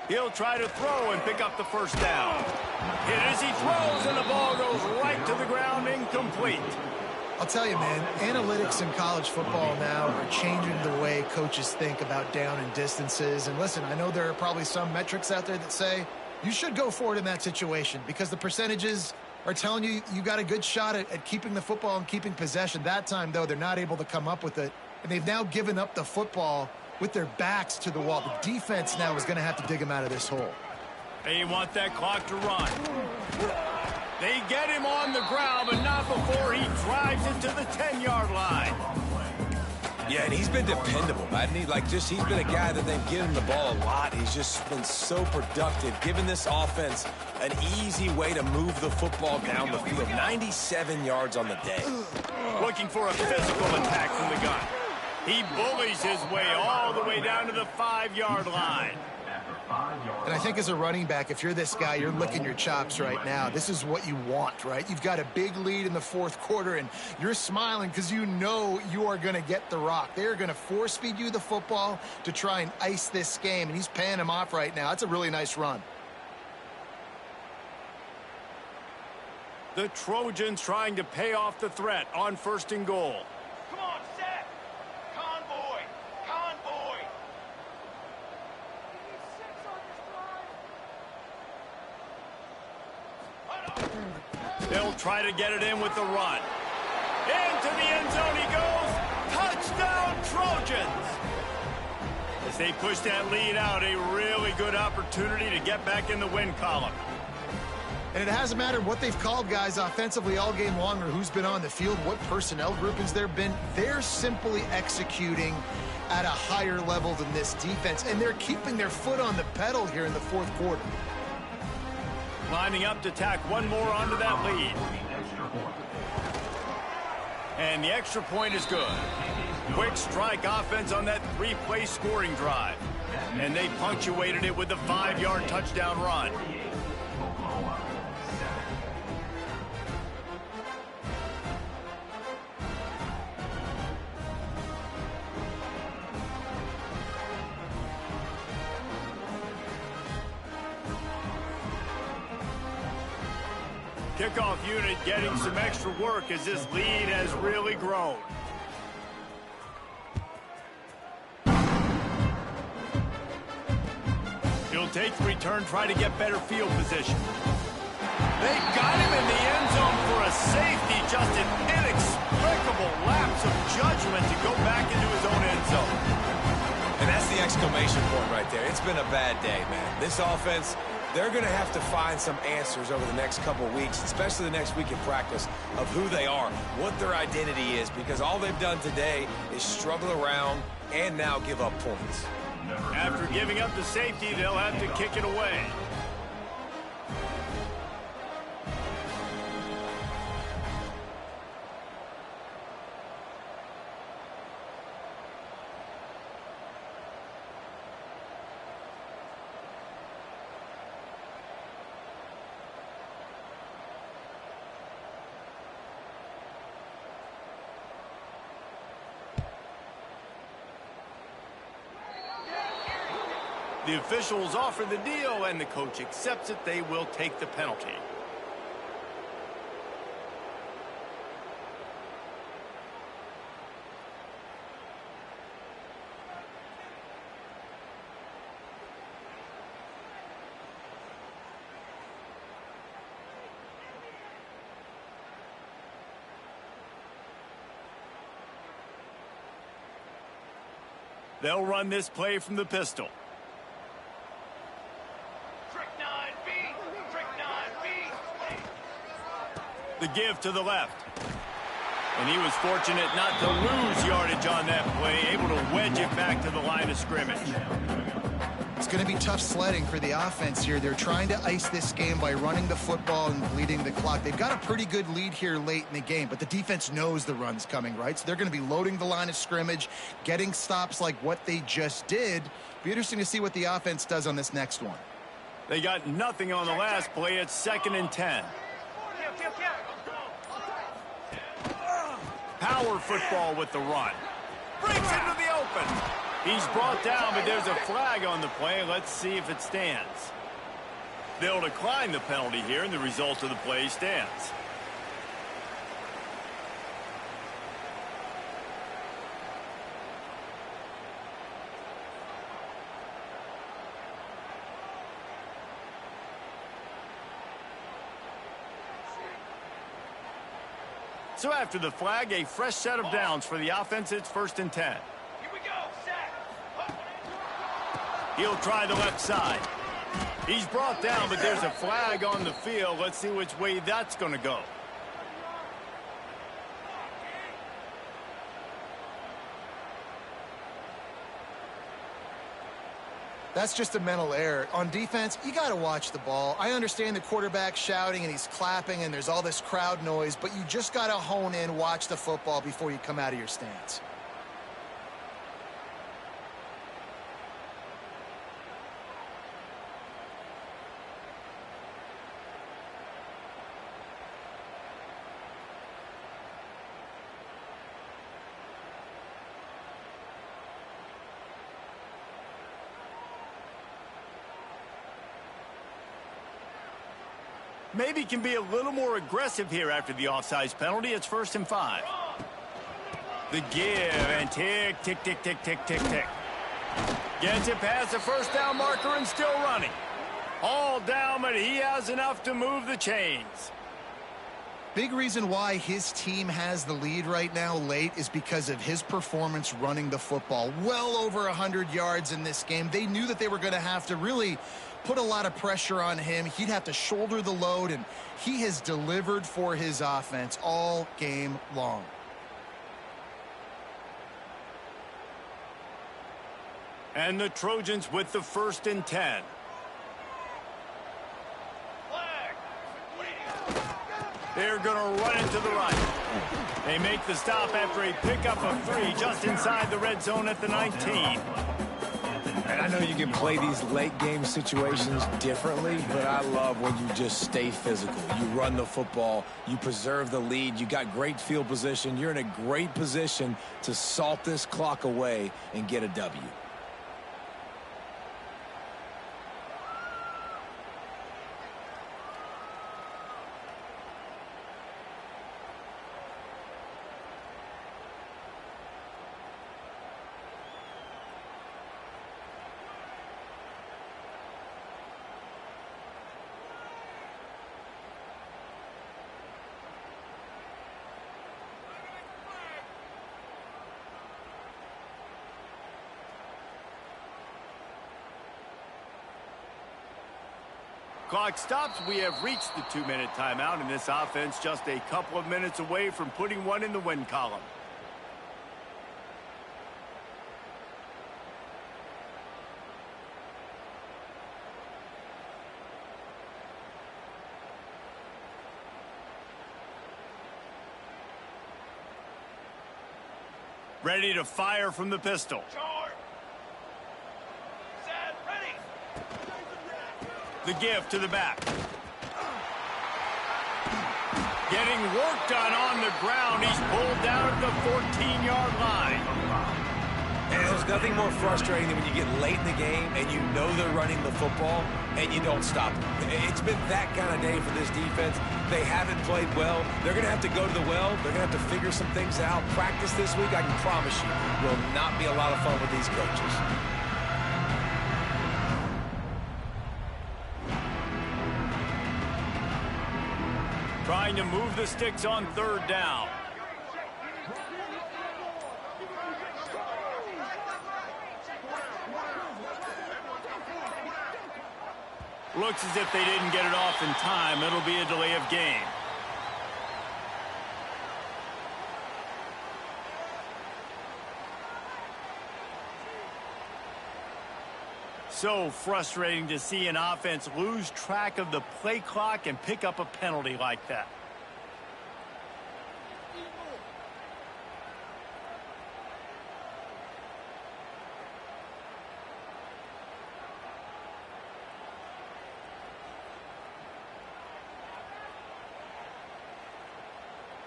He'll try to throw and pick up the first down. Hit as he throws, and the ball goes right to the ground, incomplete. I'll tell you, man, analytics in college football now are changing the way coaches think about down and distances. And listen, I know there are probably some metrics out there that say you should go for it in that situation because the percentages are telling you you got a good shot at keeping the football and keeping possession. That time, though, they're not able to come up with it. And they've now given up the football with their backs to the wall. The defense now is going to have to dig them out of this hole. They want that clock to run. They get him on the ground, but not before he drives it to the 10-yard line. Yeah, and he's been dependable, hasn't he? He's been a guy that they've given him the ball a lot. He's just been so productive, giving this offense an easy way to move the football down the field. 97 yards on the day. Looking for a physical attack from the gun. He bullies his way all the way down to the 5-yard line. And I think as a running back, if you're this guy, you're licking your chops right now. This is what you want, right? You've got a big lead in the fourth quarter, and you're smiling because you know you are going to get the rock. They're going to force feed you the football to try and ice this game, and he's paying him off right now. That's a really nice run. The Trojans trying to pay off the threat on 1st and goal. Come on, set! Convoy! Convoy! They'll try to get it in with the run. Into the end zone he goes. Touchdown, Trojans! As they push that lead out, a really good opportunity to get back in the win column. And it hasn't mattered what they've called guys offensively all game long or who's been on the field, what personnel groupings there have been. They're simply executing at a higher level than this defense, and they're keeping their foot on the pedal here in the fourth quarter. Lining up to tack one more onto that lead. And the extra point is good. Quick strike offense on that 3-play scoring drive. And they punctuated it with a 5-yard touchdown run. Kickoff unit getting some extra work as this lead has really grown. He'll take the return, try to get better field position. They got him in the end zone for a safety, just an inexplicable lapse of judgment to go back into his own end zone. And that's the exclamation point right there. It's been a bad day, man. This offense, they're going to have to find some answers over the next couple of weeks, especially the next week in practice, of who they are, what their identity is, because all they've done today is struggle around and now give up points. After giving up the safety, they'll have to kick it away. The officials offer the deal, and the coach accepts it. They will take the penalty. They'll run this play from the pistol. The give to the left. And he was fortunate not to lose yardage on that play, able to wedge it back to the line of scrimmage. It's going to be tough sledding for the offense here. They're trying to ice this game by running the football and bleeding the clock. They've got a pretty good lead here late in the game, but the defense knows the run's coming, right? So they're going to be loading the line of scrimmage, getting stops like what they just did. Be interesting to see what the offense does on this next one. They got nothing on the last play. It's 2nd and 10. Power football with the run. Breaks into the open. He's brought down, but there's a flag on the play. Let's see if it stands. They'll decline the penalty here, and the result of the play stands. So after the flag, a fresh set of downs for the offense. It's 1st and 10. Here we go, set. He'll try the left side. He's brought down, but there's a flag on the field. Let's see which way that's going to go. That's just a mental error. On defense, you got to watch the ball. I understand the quarterback shouting and he's clapping and there's all this crowd noise, but you just got to hone in, watch the football before you come out of your stance. Maybe can be a little more aggressive here after the offsides penalty. It's 1st and 5. The give and tick, tick, tick, tick, tick, tick, tick. Gets it past the first down marker and still running. All down, but he has enough to move the chains. Big reason why his team has the lead right now late is because of his performance running the football. Well over 100 yards in this game. They knew that they were going to have to really put a lot of pressure on him. He'd have to shoulder the load, and he has delivered for his offense all game long. And the Trojans with the 1st and 10. They're going to run it to the right. They make the stop after a pickup of 3 just inside the red zone at the 19. And I know you can play these late game situations differently, but I love when you just stay physical. You run the football, you preserve the lead, you got great field position. You're in a great position to salt this clock away and get a W. Clock stops. We have reached the 2-minute timeout, and this offense just a couple of minutes away from putting one in the win column. Ready to fire from the pistol. The give to the back. Getting work done on the ground. He's pulled down at the 14-yard line. And there's nothing more frustrating than when you get late in the game and you know they're running the football and you don't stop them. It's been that kind of day for this defense. They haven't played well. They're going to have to go to the well. They're going to have to figure some things out. Practice this week, I can promise you, will not be a lot of fun with these coaches. Trying to move the sticks on 3rd down. Looks as if they didn't get it off in time. It'll be a delay of game. So frustrating to see an offense lose track of the play clock and pick up a penalty like that.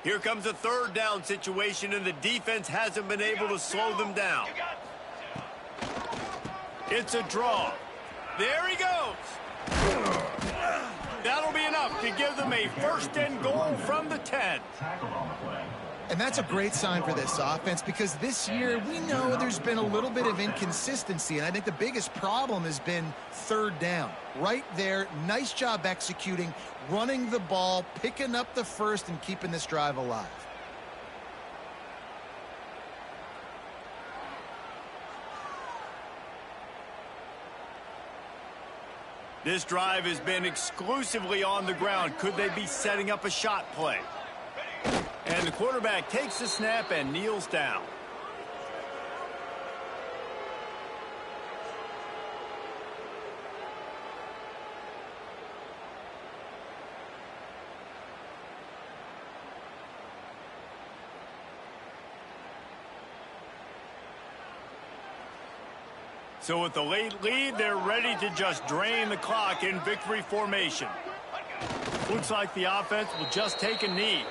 Here comes a 3rd down situation, and the defense hasn't been able to slow them down. It's a draw. There he goes. That'll be enough to give them a 1st and goal from the 10. And that's a great sign for this offense, because this year we know there's been a little bit of inconsistency, and I think the biggest problem has been 3rd down. Right there, nice job executing, running the ball, picking up the 1st, and keeping this drive alive. This drive has been exclusively on the ground. Could they be setting up a shot play? And the quarterback takes the snap and kneels down. So with the late lead, they're ready to just drain the clock in victory formation. Looks like the offense will just take a knee.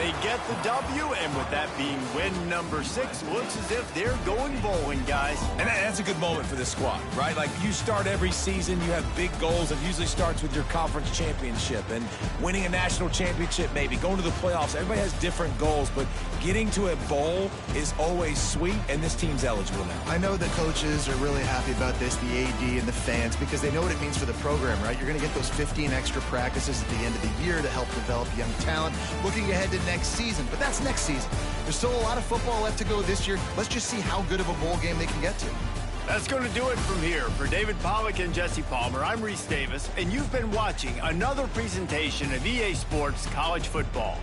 They get the W, and with that being win number 6, looks as if they're going bowling, guys. And that's a good moment for this squad, right? Like, you start every season, you have big goals. It usually starts with your conference championship and winning a national championship, maybe going to the playoffs. Everybody has different goals, but getting to a bowl is always sweet, and this team's eligible now. I know the coaches are really happy about this, the AD and the fans, because they know what it means for the program, right? You're going to get those 15 extra practices at the end of the year to help develop young talent, looking ahead to next season. But that's next season. There's still a lot of football left to go this year. Let's just see how good of a bowl game they can get to. That's going to do it from here. For David Pollack and Jesse Palmer, I'm Reese Davis, and you've been watching another presentation of EA Sports College Football.